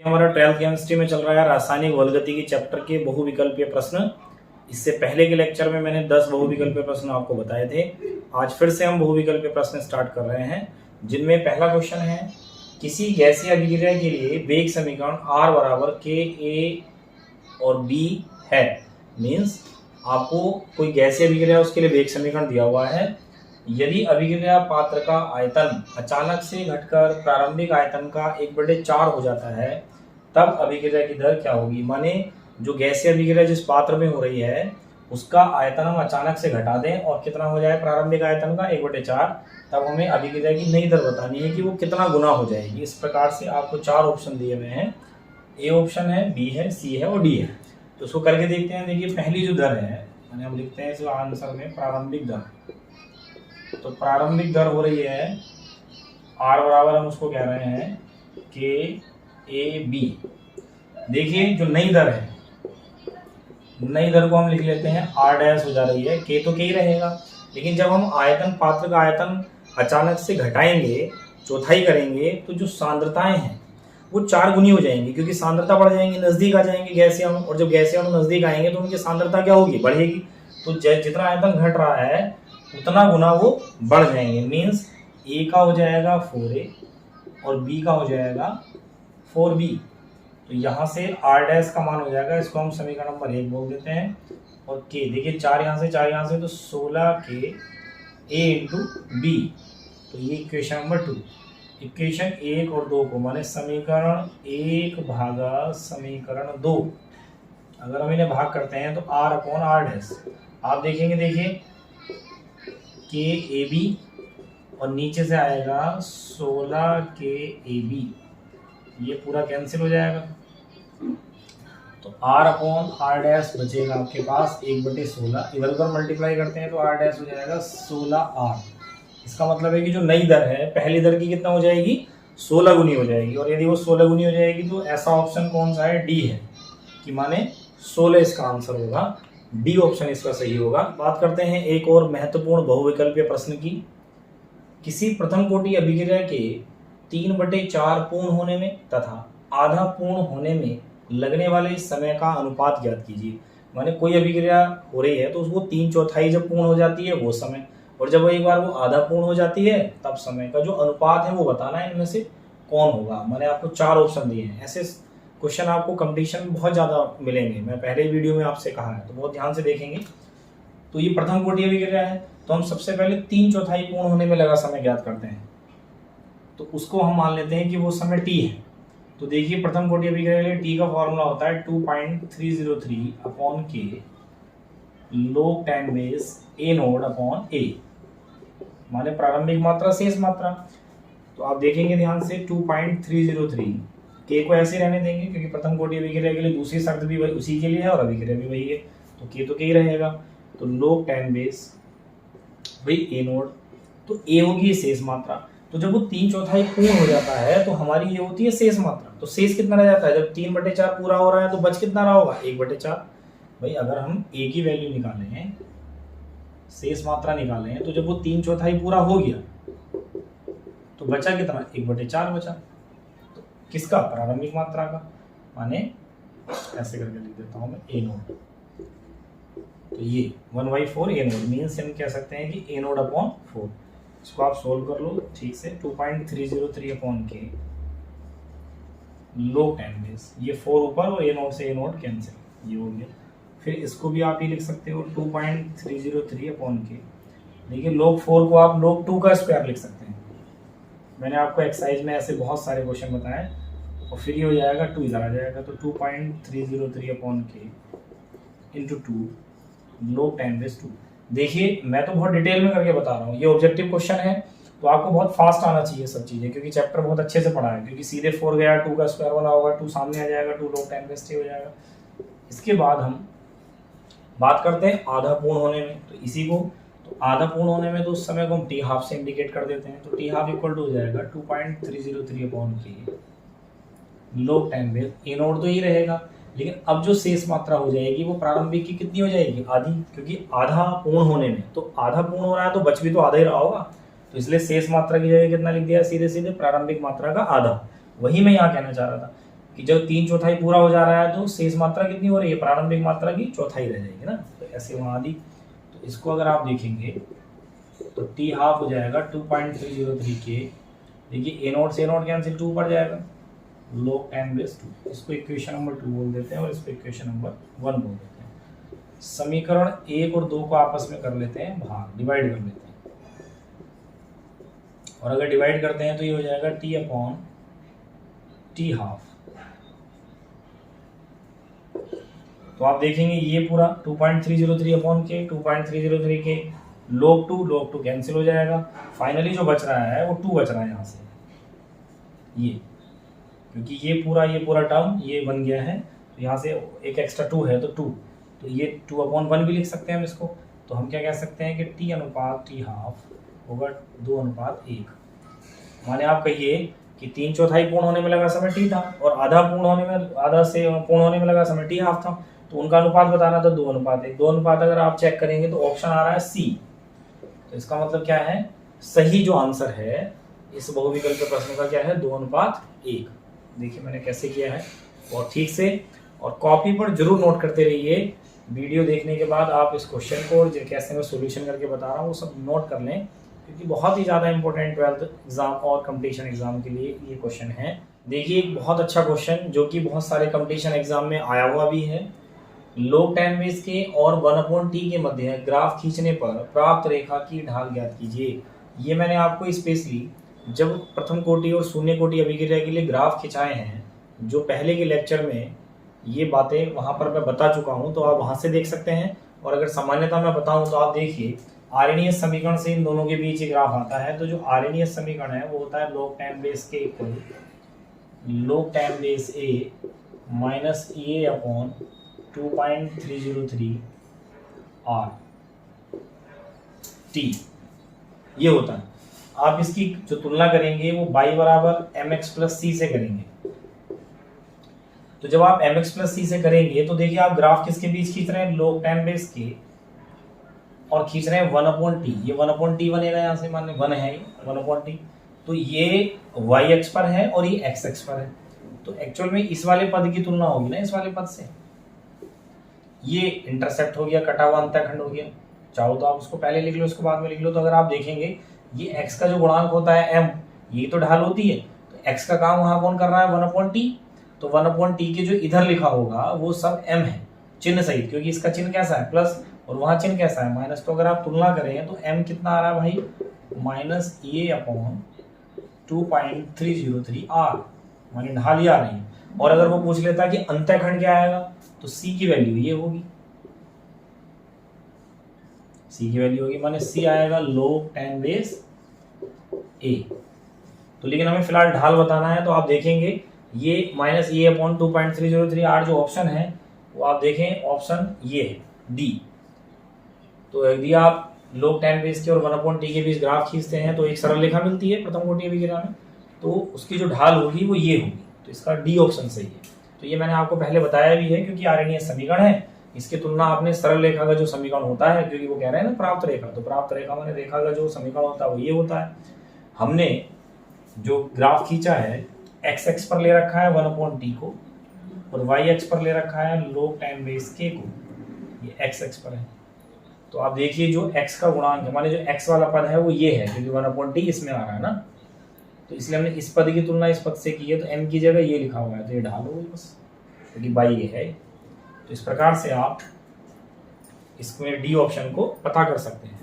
हमारा 12th chemistry में चल रहा है रासायनिक बहुलगति की चैप्टर के बहुविकल्पीय प्रश्न। इससे पहले के लेक्चर में मैंने 10 बहुविकल्पीय प्रश्न आपको बताए थे। आज फिर से हम बहुविकल्पीय प्रश्न स्टार्ट कर रहे हैं, जिनमें पहला क्वेश्चन है किसी गैसीय अभिक्रिया के लिए वेग समीकरण R बराबर KA और B है। मीन्स आपको कोई गैसीय अभिक्रिया उसके लिए वेग समीकरण दिया हुआ है। यदि अभिक्रिया पात्र का आयतन अचानक से घटकर प्रारंभिक आयतन का 1/4 हो जाता है, तब अभिक्रिया की दर क्या होगी। माने जो गैसीय अभिक्रिया जिस पात्र में हो रही है उसका आयतन हम अचानक से घटा दें और कितना हो जाए प्रारंभिक आयतन का 1/4, तब हमें अभिक्रिया की नई दर बतानी है कि वो कितना गुना हो जाएगी। इस प्रकार से आपको 4 ऑप्शन दिए हुए हैं। ए ऑप्शन है, बी है, सी है और डी है। तो उसको करके देखते हैं। देखिए पहली जो दर है, माने हम लिखते हैं इस आंसर में प्रारंभिक दर। तो प्रारंभिक दर हो रही है R बराबर, हम उसको कह रहे हैं KAB। देखिए जो नई दर है, नई दर को हम लिख लेते हैं R डैश हो जा रही है। K तो K ही रहेगा, लेकिन जब हम आयतन पात्र का आयतन अचानक से घटाएंगे, चौथाई करेंगे, तो जो सांद्रताएं हैं वो 4 गुनी हो जाएंगी, क्योंकि सांद्रता बढ़ जाएंगी, नजदीक आ जाएंगे गैसीय अणु। और जब गैसीय अणु नजदीक आएंगे तो उनकी सांद्रता क्या होगी, बढ़ेगी। तो जितना आयतन घट रहा है उतना गुना वो बढ़ जाएंगे। मीन्स A का हो जाएगा 4A और B का हो जाएगा 4B। तो यहाँ से R डैश का मान हो जाएगा, इसको हम समीकरण नंबर 1 बोल देते हैं। और K देखिए 4 यहाँ से 4 यहाँ से, तो 16K A इंटू B। तो ये इक्वेशन नंबर 2। इक्वेशन 1 और 2 को माने समीकरण 1 भागा समीकरण 2, अगर हम इन्हें भाग करते हैं तो R अपॉन R डैश आप देखेंगे। देखिए KAB और नीचे से आएगा 16KAB, ये पूरा कैंसिल हो जाएगा। तो R अपॉन R डैश बचेगा आपके पास 1/16। इधर उधर मल्टीप्लाई करते हैं तो R डैश हो जाएगा 16R। इसका मतलब है कि जो नई दर है पहली दर की कितना हो जाएगी, 16 गुनी हो जाएगी। और यदि वो 16 गुनी हो जाएगी तो ऐसा ऑप्शन कौन सा है, डी है, कि माने 16 इसका आंसर होगा। डी ऑप्शन इसका सही होगा। बात करते हैं एक और महत्वपूर्ण बहुविकल्पीय प्रश्न की। किसी प्रथम कोटि अभिक्रिया के 3/4 पूर्ण होने में तथा आधा पूर्ण होने में लगने वाले समय का अनुपात ज्ञात कीजिए। माने कोई अभिक्रिया हो रही है तो उसको 3/4 जब पूर्ण हो जाती है वो समय, और जब एक बार वो आधा पूर्ण हो जाती है तब समय का जो अनुपात है वो बताना है, इनमें से कौन होगा। मैंने आपको 4 ऑप्शन दिए हैं। ऐसे क्वेश्चन आपको कंपटीशन में बहुत ज़्यादा मिलेंगे, मैं पहले वीडियो में आपसे कहा है, तो बहुत ध्यान से देखेंगे। तो ये प्रथम कोटि अभिक्रिया है, तो हम सबसे पहले 3/4 पूर्ण होने में लगा समय ज्ञात करते हैं। तो उसको हम मान लेते हैं कि वो समय t है। तो देखिए प्रथम कोटि अभिक्रिया के लिए t का फॉर्मूला होता है 2.303 upon K log 10 base A node upon A, माने प्रारंभिक मात्रा शेष मात्रा। तो आप देखेंगे ध्यान से 2.303, K को ऐसे रहने देंगे क्योंकि प्रथम कोटि अभिक्रिया के लिए दूसरी शर्त भी वही उसी के लिए है और अभिक्रिया भी वही है, तो K तो K ही रहेगा। तो log 10 बेस वही A नोड, तो A होगी शेष मात्रा। तो जब वो 3/4 पूर्ण हो जाता है तो हमारी ये होती है शेष मात्रा। तो शेष कितना रह जाता है, जब 3/4 पूरा हो रहा है तो बच कितना रहा होगा, 1/4। भाई अगर हम A की वैल्यू निकालें, शेष मात्रा निकालें, तो जब वो 3/4 पूरा हो गया तो बचा कितना, 1/4 बचा। तो किसका, प्रारंभिक मात्रा का। माने ऐसे करके लिख देता हूं मैं A नोड। तो ये 1/4 A नोड मीन्स हम कह सकते हैं कि A नोड अपॉन 4। इसको आप सोल्व कर लो ठीक से। 2.303 अपॉन K log 10 बेस, ये 4 ऊपर और A नोड से A नोड कैंसिल, ये हो गया। फिर इसको भी आप ही लिख सकते हो 2.303 अपॉन K। देखिए log 4 को आप log 2 का स्क्वायर लिख सकते हैं। मैंने आपको एक्सरसाइज में ऐसे बहुत सारे क्वेश्चन बताए। और फिर ये हो जाएगा 2 इधर आ जाएगा, तो 2.303 upon K into 2 log 10 base 2। देखिए मैं तो बहुत डिटेल में करके बता रहा हूँ, ये ऑब्जेक्टिव क्वेश्चन है तो आपको बहुत फास्ट आना चाहिए सब चीज़ें, क्योंकि चैप्टर बहुत अच्छे से पढ़ा है। क्योंकि सीधे 4 गया, 2 का स्क्वायर बना होगा, 2 सामने आ जाएगा, 2 log 10 बेस 3 हो जाएगा। इसके बाद हम बात करते हैं आधा पूर्ण होने में। तो इसी को, तो आधा पूर्ण होने में तो उस समय को हम टी हाफ से इंडिकेट कर देते हैं। तो टी हाफ इक्वल टू हो जाएगा 2.303 upon K log 10 base A node तो ही रहेगा, लेकिन अब जो शेष मात्रा हो जाएगी वो प्रारंभिक की कितनी हो जाएगी, आधी। क्योंकि आधा पूर्ण होने में, तो आधा पूर्ण हो रहा है तो बच भी तो आधा ही रहा होगा, तो इसलिए शेष मात्रा की जगह कितना लिख दिया, सीधे सीधे प्रारंभिक मात्रा का आधा। वही मैं यहाँ कहना चाह रहा था। कि जब 3/4 पूरा हो जा रहा है तो शेष मात्रा कितनी हो रही है, प्रारंभिक मात्रा की चौथाई रह जाएगी ना, तो ऐसे वहाँ दी। तो इसको अगर आप देखेंगे तो टी हाफ हो जाएगा 2.303 के, देखिए ए नोट से ए नोट कैंसिल 2 पड़ जाएगा, log 10⁻²। इसको इक्वेशन नंबर 2 बोल देते हैं और इसको इक्वेशन नंबर 1 बोल देते हैं। समीकरण 1 और 2 को आपस में कर लेते हैं भाग, डिवाइड कर लेते हैं, और अगर डिवाइड करते हैं तो ये हो जाएगा t/t हाफ। तो आप देखेंगे ये पूरा 2.303 अपॉन के 2.303 के log 2 कैंसिल हो जाएगा, फाइनली जो बच रहा है वो 2 बच रहा है यहाँ से, ये क्योंकि ये पूरा टर्म ये बन गया है, तो यहाँ से एक एक्स्ट्रा 2 है तो 2, तो ये 2/1 भी लिख सकते हैं हम इसको। तो हम क्या कह सकते हैं कि t/t हाफ होगा 2:1। माने आप कहिए कि 3/4 पूर्ण होने में लगा समय t था और आधा से पूर्ण होने में लगा समय t हाफ था, तो उनका अनुपात बताना था 2:1। 2 अगर आप चेक करेंगे तो ऑप्शन आ रहा है सी। तो इसका मतलब क्या है, सही जो आंसर है इस बहुविकल्पीय प्रश्न का क्या है, 2:1। देखिए मैंने कैसे किया है, और ठीक से और कॉपी पर जरूर नोट करते रहिए। वीडियो देखने के बाद आप इस क्वेश्चन को कैसे मैं सॉल्यूशन करके बता रहा हूँ वो सब नोट कर लें, क्योंकि बहुत ही ज़्यादा इंपॉर्टेंट 12th एग्जाम और कंपटीशन एग्जाम के लिए ये क्वेश्चन है। देखिए एक बहुत अच्छा क्वेश्चन जो कि बहुत सारे कंपटीशन एग्जाम में आया हुआ भी है। log 10 के और 1/t के मध्य ग्राफ खींचने पर प्राप्त रेखा की ढाल ज्ञात कीजिए। ये मैंने आपको स्पेशली जब प्रथम कोटि और शून्य कोटि अभिक्रिया के लिए ग्राफ खिंचाए हैं, जो पहले के लेक्चर में ये बातें वहाँ पर मैं बता चुका हूँ, तो आप वहाँ से देख सकते हैं। और अगर सामान्यता मैं बताऊँ तो आप देखिए आर्हेनियस समीकरण से इन दोनों के बीच एक ग्राफ आता है, तो जो आर्हेनियस समीकरण है वो होता है log 10 के इक्वल log 10 माइनस ए अपॉन 2.303 r t, ये होता है। आप इसकी जो तुलना करेंगे वो y बराबर mx प्लस c से करेंगे। तो जब आप mx प्लस c से करेंगे तो देखिए आप ग्राफ किसके बीच खींच रहे हैं, log 10 के, और खींच रहे हैं 1/t। ये 1/t बनेगा, यहाँ से मान 1 है 1/t, तो ये y अक्ष पर है और ये x अक्ष पर है। तो एक्चुअल में इस वाले पद की तुलना होगी ना इस वाले पद से, ये इंटरसेप्ट हो गया, कटा हुआ अंतःखंड हो गया। चाहो तो आप उसको पहले लिख लो, उसको बाद में लिख लो। तो अगर आप देखेंगे ये x का जो गुणांक होता है m, ये तो ढाल होती है, तो x का काम वहां कौन कर रहा है 1/t, तो 1/t के जो इधर लिखा होगा वो सब m है चिन्ह सहित, क्योंकि इसका चिन्ह कैसा है प्लस और वहां चिन्ह कैसा है माइनस। तो अगर आप तुलना करें तो m कितना आ रहा है भाई, माइनस ए अपॉन 2.303 r, मानी ढाल ही आ रही है। और अगर वो पूछ लेता कि अंतःखंड क्या आएगा, तो c की वैल्यू ये होगी, c की वैल्यू होगी, माने c आएगा log 10 a। तो लेकिन हमें फिलहाल ढाल बताना है, तो आप देखेंगे ये माइनस ए अपॉन 2.303 r जो ऑप्शन है वो आप देखें ऑप्शन ये है डी। तो यदि आप log 10 के और 1/t के बीच ग्राफ खींचते हैं तो एक सरल रेखा मिलती है प्रथम कोटि अभिक्रिया में, तो उसकी जो ढाल होगी वो ये होगी, तो इसका डी ऑप्शन सही है। तो ये मैंने आपको पहले बताया भी है, क्योंकि आर्हेनियस समीकरण है, इसकी तुलना आपने सरल रेखा का जो समीकरण होता है, क्योंकि वो कह रहे हैं ना प्राप्त रेखा, तो प्राप्त रेखा माने रेखा का जो समीकरण होता है वो ये होता है। हमने जो ग्राफ खींचा है x अक्ष पर ले रखा है 1/t को और y अक्ष पर ले रखा है log 10 k को, ये x अक्ष पर है। तो आप देखिए जो x का गुणांक है, माने जो x वाला पद है वो ये है, क्योंकि 1/t इसमें आ रहा है ना, तो इसलिए हमने इस पद की तुलना इस पद से की है, तो m की जगह ये लिखा हुआ है, तो ये ढाल हो गई बस, क्योंकि y ये है। तो इस प्रकार से आप इसमें डी ऑप्शन को पता कर सकते हैं।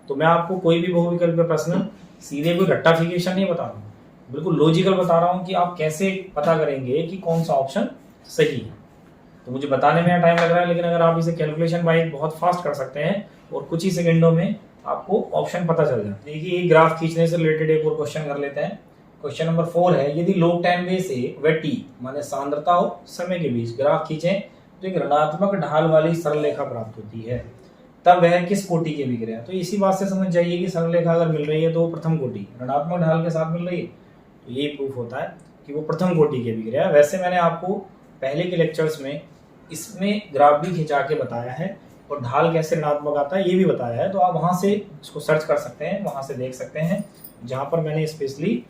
तो मैं आपको कोई भी बहुविकल्पीय प्रश्न सीधे कोई रट्टाफिकेशन नहीं बता रहा हूँ, बिल्कुल लॉजिकल बता रहा हूँ कि आप कैसे पता करेंगे कि कौन सा ऑप्शन सही है। तो मुझे बताने में टाइम लग रहा है, लेकिन अगर आप इसे कैलकुलेशन बाय बहुत फास्ट कर सकते हैं और कुछ ही सेकंडों में आपको ऑप्शन पता चल जाता है। देखिए ग्राफ खींचने से रिलेटेड एक और क्वेश्चन कर लेते हैं। क्वेश्चन नंबर 4 है, यदि log 10 से व t माने सांद्रता और समय के बीच ग्राफ खींचें तो एक ऋणात्मक ढाल वाली सरल रेखा प्राप्त होती है, तब वह किस कोटि की अभिक्रिया है। तो इसी बात से समझ जाइए कि सरल रेखा अगर मिल रही है तो वो प्रथम कोटि ऋणात्मक ढाल के साथ मिल रही है, तो ये प्रूफ होता है कि वो प्रथम कोटि की अभिक्रिया है। वैसे मैंने आपको पहले के लेक्चर्स में इसमें ग्राफ भी खिंचा के बताया है और ढाल कैसे ऋणात्मक आता है ये भी बताया है, तो आप वहां से इसको सर्च कर सकते हैं, वहां से देख सकते हैं, जहां पर मैंने स्पेशली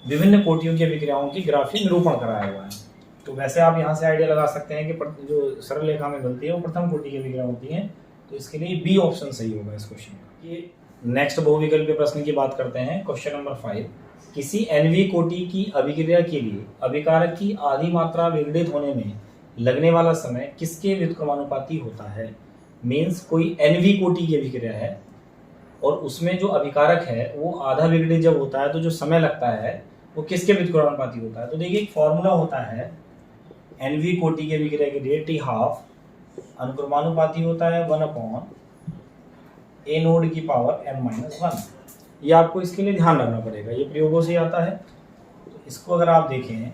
विभिन्न कोटियों की अभिक्रियाओं की ग्राफिक निरूपण कराया हुआ है। वैसे आप यहाँ से आइडिया लगा सकते हैं कि जो सरल रेखा में बनती है वो प्रथम कोटि की अभिक्रिया होती है, तो इसके लिए बी ऑप्शन सही होगा इस क्वेश्चन का। ये नेक्स्ट बहुविकल्पीय प्रश्न की बात करते हैं। क्वेश्चन नंबर 5, किसी एनवी कोटि की अभिक्रिया के लिए अभिकारक की आधी मात्रा विघटित होने में लगने वाला समय किसके व्युत्क्रमानुपाती होता है। मीन्स कोई एनवी कोटि की अभिक्रिया है और उसमें जो अभिकारक है वो आधा विघटित जब होता है तो जो समय लगता है वो किसके व्युत्क्रमानुपाती होता है। तो देखिए एक फॉर्मूला होता है एनवी कोटि की अभिक्रिया के लिए, टी हाफ अनुक्रमानुपाती होता है 1/a नोड की पावर n-1। ये आपको इसके लिए ध्यान रखना पड़ेगा, ये प्रयोगों से आता है। तो इसको अगर आप देखें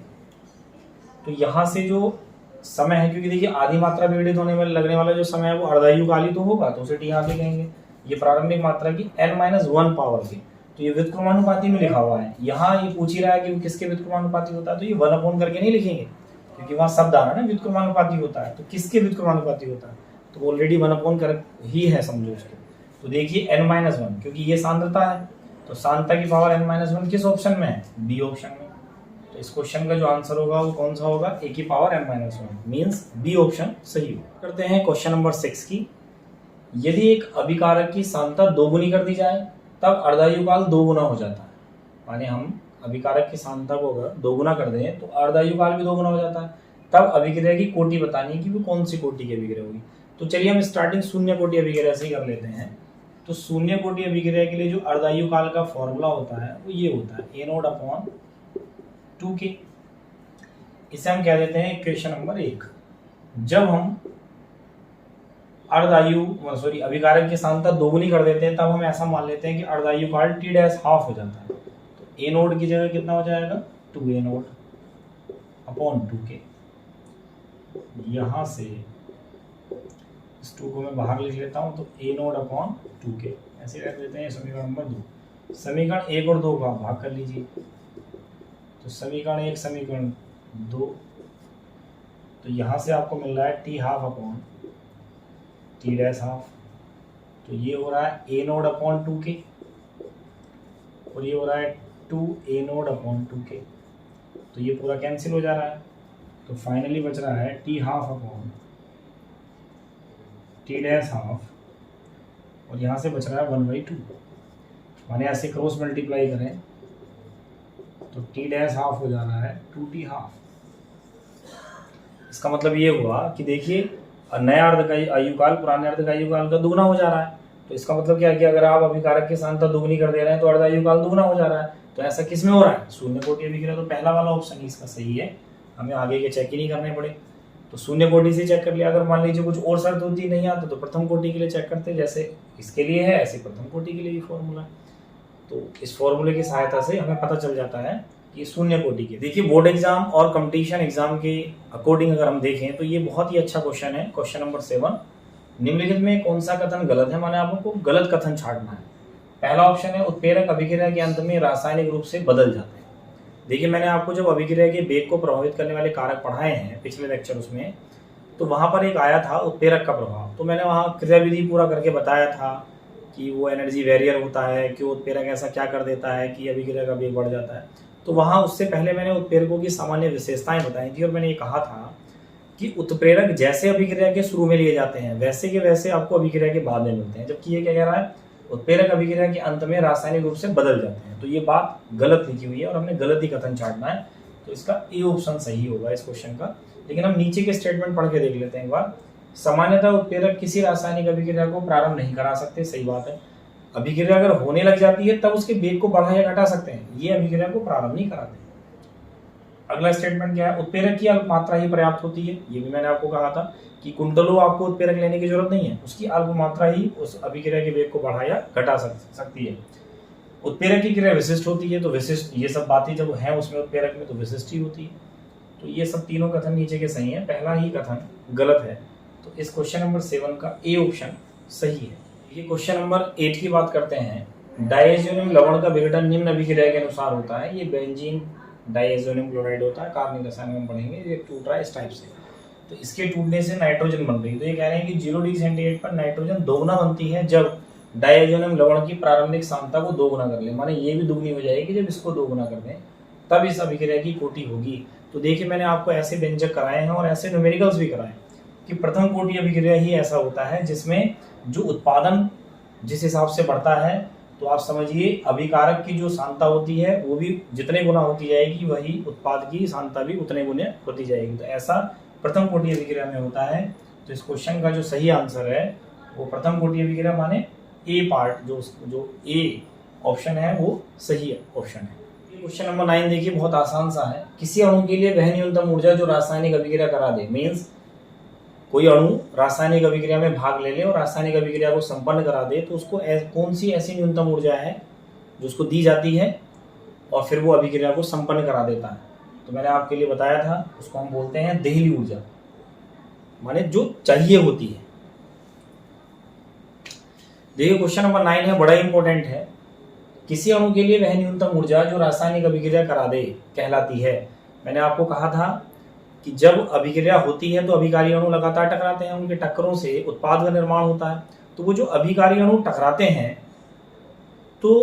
तो यहाँ से जो समय है, क्योंकि देखिए आधी मात्रा विघटित होने में लगने वाला जो समय है वो अर्धायुकाल ही तो होगा, तो उसे टी हाफ ही कहेंगे। ये प्रारंभिक मात्रा की n-1 पावर की, तो ये व्युत्क्रमानुपाती में लिखा हुआ है। यहाँ ये पूछ ही रहा है कि वो किसके व्युत्क्रमानुपाती होता है, तो ये 1 करके नहीं लिखेंगे क्योंकि वहाँ शब्द आ रहा है ना व्युत्क्रमानुपाती होता है, तो किसके व्युत्क्रमानुपाती होता है, तो ऑलरेडी 1 कर ही है समझो उसके। तो देखिए n-1, क्योंकि ये सांद्रता है तो सांद्रता की पावर n-1 किस ऑप्शन में है, बी ऑप्शन में। तो इस क्वेश्चन का जो आंसर होगा वो कौन सा होगा, a की power n-1, means B option सही होगा। करते हैं क्वेश्चन नंबर 6 की। यदि एक अभिकारक की सांद्रता दोगुनी कर दी जाए तब अर्धायुकाल 2 गुना हो जाता है। माने हम अभिकारक की सांद्रता को अगर 2 गुना कर दें तो अर्धायुकाल भी 2 गुना हो जाता है। तब अभिक्रिया की कोटि बतानी है कि वो कौन सी कोटि की अभिक्रिया होगी। तो चलिए हम स्टार्टिंग शून्य कोटि अभिक्रिया से ही कर लेते हैं। तो शून्य कोटि अभिक्रिया के लिए जो अर्धायुकाल का फॉर्मूला होता है वो ये होता है a0/2k। इसे हम कह देते हैं इक्वेशन नंबर 1। जब हम अभिकारक की सांद्रता दोगुनी कर देते हैं तब हम ऐसा मान लेते हैं कि अर्धायुकाल t डैश हाफ हो जाता है। तो a नोड की जगह कितना हो जाएगा, 2a0/2k। यहाँ से इस 2 को मैं बाहर लिख लेता हूँ, तो a0/2k ऐसे रख देते हैं। समीकरण नंबर 2, समीकरण 1 और 2 का भाग कर लीजिए। तो समीकरण 1 समीकरण 2, तो यहाँ से आपको मिल रहा है t डैश हाफ, तो ये हो रहा है a0/2k और ये हो रहा है 2a0/2k। तो ये पूरा कैंसिल हो जा रहा है, तो फाइनली बच रहा है t डैश हाफ और यहाँ से बच रहा है 1/2। माने ऐसे क्रॉस मल्टीप्लाई करें तो t डैश हाफ हो जा रहा है 2t हाफ। इसका मतलब ये हुआ कि देखिए नया अर्ध का आयुकाल पुराने अर्ध का आयुकाल का दुगना हो जा रहा है। तो इसका मतलब क्या है कि अगर आप अभिकारक की सांद्रता दुगनी कर दे रहे हैं तो अर्ध आयुकाल दुगना हो जा रहा है। तो ऐसा किस में हो रहा है, शून्य कोटि अभिक्रिया। तो पहला वाला ऑप्शन ही इसका सही है, हमें आगे के चेक ही नहीं करने पड़े। तो शून्य कोटि से चेक कर लिया। अगर मान लीजिए कुछ और शर्त होती नहीं आता तो प्रथम कोटि के लिए चेक करते, जैसे इसके लिए है ऐसे प्रथम कोटि के लिए भी फॉर्मूला। तो इस फॉर्मूले की सहायता से हमें पता चल जाता है कि शून्य कोटि के। देखिए बोर्ड एग्जाम और कंपटीशन एग्जाम के अकॉर्डिंग अगर हम देखें तो ये बहुत ही अच्छा क्वेश्चन है। क्वेश्चन नंबर 7, निम्नलिखित में कौन सा कथन गलत है। माने आपको गलत कथन छांटना है। पहला ऑप्शन है उत्प्रेरक अभिक्रिया के अंत में रासायनिक रूप से बदल जाते हैं। देखिए मैंने आपको जब अभिक्रिया के वेग को प्रभावित करने वाले कारक पढ़ाए हैं पिछले लेक्चर उसमें, तो वहां पर एक आया था उत्प्रेरक का प्रभाव। तो मैंने वहां क्रियाविधि पूरा करके बताया था कि वो एनर्जी बैरियर होता है, कि उत्प्रेरक ऐसा क्या कर देता है कि अभिक्रिया का वेग बढ़ जाता है। तो वहां उससे पहले मैंने उत्प्रेरकों की सामान्य विशेषताएं बताई थी और मैंने ये कहा था कि उत्प्रेरक जैसे अभिक्रिया के शुरू में लिए जाते हैं वैसे के वैसे आपको अभिक्रिया के बाद में मिलते हैं, जबकि ये क्या कह रहा है, उत्प्रेरक अभिक्रिया के अंत में रासायनिक रूप से बदल जाते हैं। तो ये बात गलत लिखी हुई है और हमने गलत ही कथन छांटना है। तो इसका ए ऑप्शन सही होगा इस क्वेश्चन का। लेकिन हम नीचे के स्टेटमेंट पढ़ के देख लेते हैं एक बार। सामान्यतः उत्प्रेरक किसी रासायनिक अभिक्रिया को प्रारंभ नहीं करा सकते, सही बात है। अभिक्रिया अगर होने लग जाती है तब उसके वेग को बढ़ा या घटा सकते हैं, ये अभिक्रिया को प्रारंभ नहीं कराते। अगला स्टेटमेंट क्या है, उत्प्रेरक की अल्प मात्रा ही पर्याप्त होती है। ये भी मैंने आपको कहा था कि कुंतलों आपको उत्प्रेरक लेने की जरूरत नहीं है, उसकी अल्प मात्रा ही उस अभिक्रिया के वेग को बढ़ा या घटा सकती है। उत्प्रेरक की क्रिया विशिष्ट होती है, तो विशिष्ट ये सब बातें जब है उसमें उत्प्रेरक में तो विशिष्ट ही होती है। तो ये सब तीनों कथन नीचे के सही है, पहला ही कथन गलत है। तो इस क्वेश्चन नंबर 7 का ए ऑप्शन सही है। ये क्वेश्चन नंबर 8 की बात करते हैं। डायज़ोनियम लवण का विघटन निम्न अभिक्रिया के अनुसार होता है। ये बेंजीन डायज़ोनियम क्लोराइड होता है, कार्बनिक रसायन में पढ़ेंगे। ये टूट रहा है इस टाइप से, तो इसके टूटने से नाइट्रोजन बन रही है। तो ये कह रहे हैं कि 0 डिग्री सेंटीग्रेड पर नाइट्रोजन दोगुना बनती है जब डायज़ोनियम लवण की प्रारंभिक सांद्रता को दोगुना कर ले। माने ये भी दुगनी हो जाएगी जब इसको दोगुना कर दें, तब इस अभिक्रिया की कोटि होगी। तो देखिए मैंने आपको ऐसे व्यंजक कराए हैं और ऐसे न्यूमेरिकल्स भी कराए हैं कि प्रथम कोटि अभिक्रिया ही ऐसा होता है जिसमें जो उत्पादन जिस हिसाब से बढ़ता है, तो आप समझिए अभिकारक की जो सांद्रता होती है वो भी जितने गुना होती जाएगी, वही उत्पाद की सांद्रता भी उतने गुने होती जाएगी। तो ऐसा प्रथम कोटि अभिक्रिया में होता है। तो इस क्वेश्चन का जो सही आंसर है वो प्रथम कोटि अभिक्रिया माने ए पार्ट, जो ए ऑप्शन है वो सही ऑप्शन है। क्वेश्चन नंबर 9 देखिए, बहुत आसान सा है। किसी अणु के लिए वह न्यूनतम ऊर्जा जो रासायनिक अभिक्रिया करा दे, मीन्स कोई अणु रासायनिक अभिक्रिया में भाग ले ले और रासायनिक अभिक्रिया को संपन्न करा दे, तो उसको कौन सी ऐसी न्यूनतम ऊर्जा है जो उसको दी जाती है और फिर वो अभिक्रिया को संपन्न करा देता है। तो मैंने आपके लिए बताया था, उसको हम बोलते हैं देहली ऊर्जा, माने जो चाहिए होती है। देखिए क्वेश्चन नंबर 9 है, बड़ा इंपॉर्टेंट है। किसी अणु के लिए वह न्यूनतम ऊर्जा जो रासायनिक अभिक्रिया करा दे कहलाती है। मैंने आपको कहा था कि जब अभिक्रिया होती है तो अभिकारी अणु लगातार टकराते हैं, उनके टक्करों से उत्पाद का निर्माण होता है। तो वो जो अभिकारी अणु टकराते हैं तो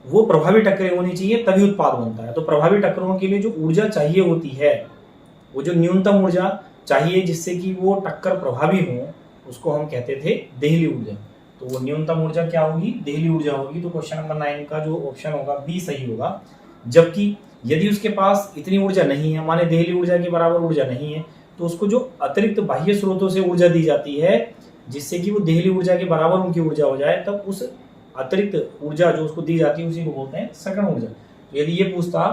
वो प्रभावी टक्करें होनी चाहिए, तभी उत्पाद बनता है। तो प्रभावी टक्करों के लिए जो ऊर्जा चाहिए होती है, वो जो न्यूनतम ऊर्जा चाहिए जिससे कि वो टक्कर प्रभावी हो, उसको हम कहते थे देहली ऊर्जा। तो वो न्यूनतम ऊर्जा क्या होगी? देहली ऊर्जा होगी। तो क्वेश्चन नंबर 9 का जो ऑप्शन होगा बी सही होगा। जबकि यदि उसके पास इतनी ऊर्जा नहीं है, माने देहली ऊर्जा के बराबर ऊर्जा नहीं है, तो उसको जो अतिरिक्त बाह्य स्रोतों से ऊर्जा दी जाती है जिससे कि वो देहली ऊर्जा के बराबर उनकी ऊर्जा हो जाए, तब उस अतिरिक्त ऊर्जा जो उसको दी जाती है उसी को बोलते हैं सकल ऊर्जा। तो यदि ये पूछता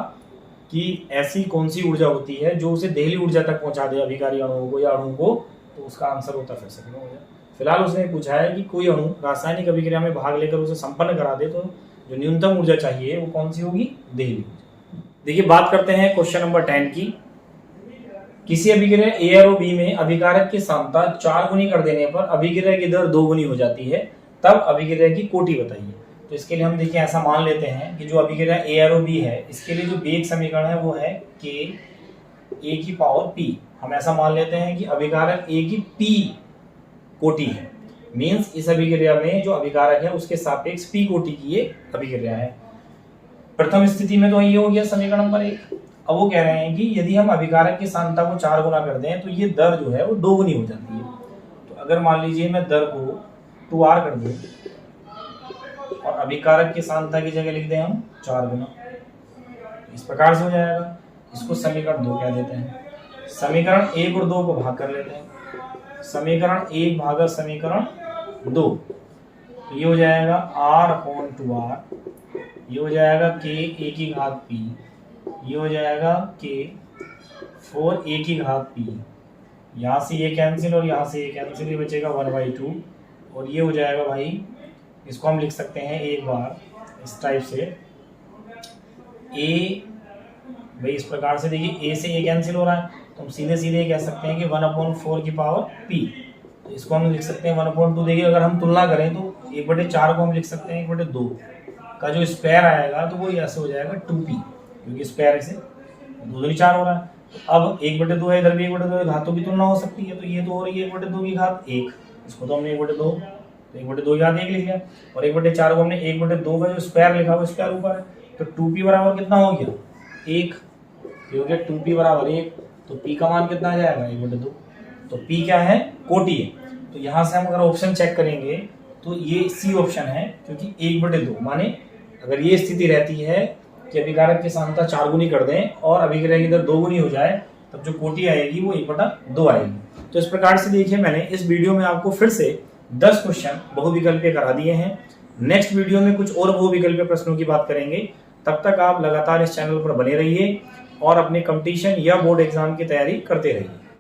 कि ऐसी कौन सी ऊर्जा होती है जो उसे देहली ऊर्जा तक पहुंचा दे अभिकारी अणुओं को या अणु को, तो उसका आंसर होता फिर सकल ऊर्जा। फिलहाल उसने पूछा है कि कोई अणु रासायनिक अभिक्रिया में भाग लेकर उसे संपन्न करा दे, तो जो न्यूनतम ऊर्जा चाहिए वो कौन सी होगी? देहली ऊर्जा। देखिए बात करते हैं क्वेश्चन नंबर 10 की। किसी अभिक्रिया ए और बी में अभिकारक की सांद्रता 4 गुनी कर देने पर अभिक्रिया की दर 2 गुनी हो जाती है, तब अभिक्रिया की कोटि बताइए। तो इसके लिए हम देखिए ऐसा मान लेते हैं कि जो अभिक्रिया ए और बी है, इसके लिए जो वेग समीकरण है वो है k a की पावर p। हम ऐसा मान लेते हैं कि अभिकारक a की p कोटि है, मीन्स इस अभिक्रिया में जो अभिकारक है उसके सापेक्ष p कोटि की ये अभिक्रिया है। प्रथम स्थिति में तो ये हो गया समीकरण नंबर 1। अब वो कह रहे हैं कि यदि हम अभिकारक की सांद्रता को 4 गुना कर दें तो ये दर जो है वो 2 गुनी हो जाती है। तो अगर मान लीजिए मैं दर को 2r कर दूं और अभिकारक की सांद्रता की जगह लिख दें हम 4 गुना, इस प्रकार से हो जाएगा। इसको समीकरण 2 कह देते हैं। समीकरण 1 और 2 को भाग कर लेते हैं। समीकरण 1 भागा समीकरण 2, तो ये हो जाएगा r/2r, ये हो जाएगा k a की घात p, ये हो जाएगा k 4a की घात p, यहाँ से ये कैंसिल और यहाँ से ये कैंसिल, ये बचेगा 1/2 और ये हो जाएगा भाई, इसको हम लिख सकते हैं एक बार इस टाइप से a, भाई इस प्रकार से देखिए a से ये कैंसिल हो रहा है, तो हम सीधे सीधे कह सकते हैं कि 1/4 की पावर p। तो इसको हम लिख सकते हैं 1/2। देखिए अगर हम तुलना करें तो 1/4 को हम लिख सकते हैं 1/2 का जो स्क्वायर आएगा तो वो ऐसे हो जाएगा 2p, क्योंकि स्क्वायर से 2 4 हो रहा है। तो अब 1/2 है, इधर भी 1/2 घातों की तुलना हो सकती है, तो ये तो हो रही है 1/2 की घात 1, इसको तो हमने 1/2 तो 1/2 की घात 1 लिख लिया, और 1/4 को हमने 1/2 का जो स्क्वायर लिखा हुआ स्क्वायर ऊपर है, तो 2p बराबर कितना हो गया? 1। ये हो गया 2p बराबर 1, तो p का मान कितना आ जाएगा? 1/2। तो p क्या है? कोटि है। तो यहाँ से हम अगर ऑप्शन चेक करेंगे तो ये सी ऑप्शन है, क्योंकि 1/2 माने अगर ये स्थिति रहती है कि अभिकारक की सांद्रता 4 गुनी कर दें और अभिक्रिया की दर 2 गुनी हो जाए, तब जो कोटि आएगी वो 1/2 आएगी। तो इस प्रकार से देखिए मैंने इस वीडियो में आपको फिर से 10 क्वेश्चन बहुविकल्पीय करा दिए हैं। नेक्स्ट वीडियो में कुछ और बहुविकल्पीय प्रश्नों की बात करेंगे। तब तक आप लगातार इस चैनल पर बने रहिए और अपने कंपटीशन या बोर्ड एग्जाम की तैयारी करते रहिए।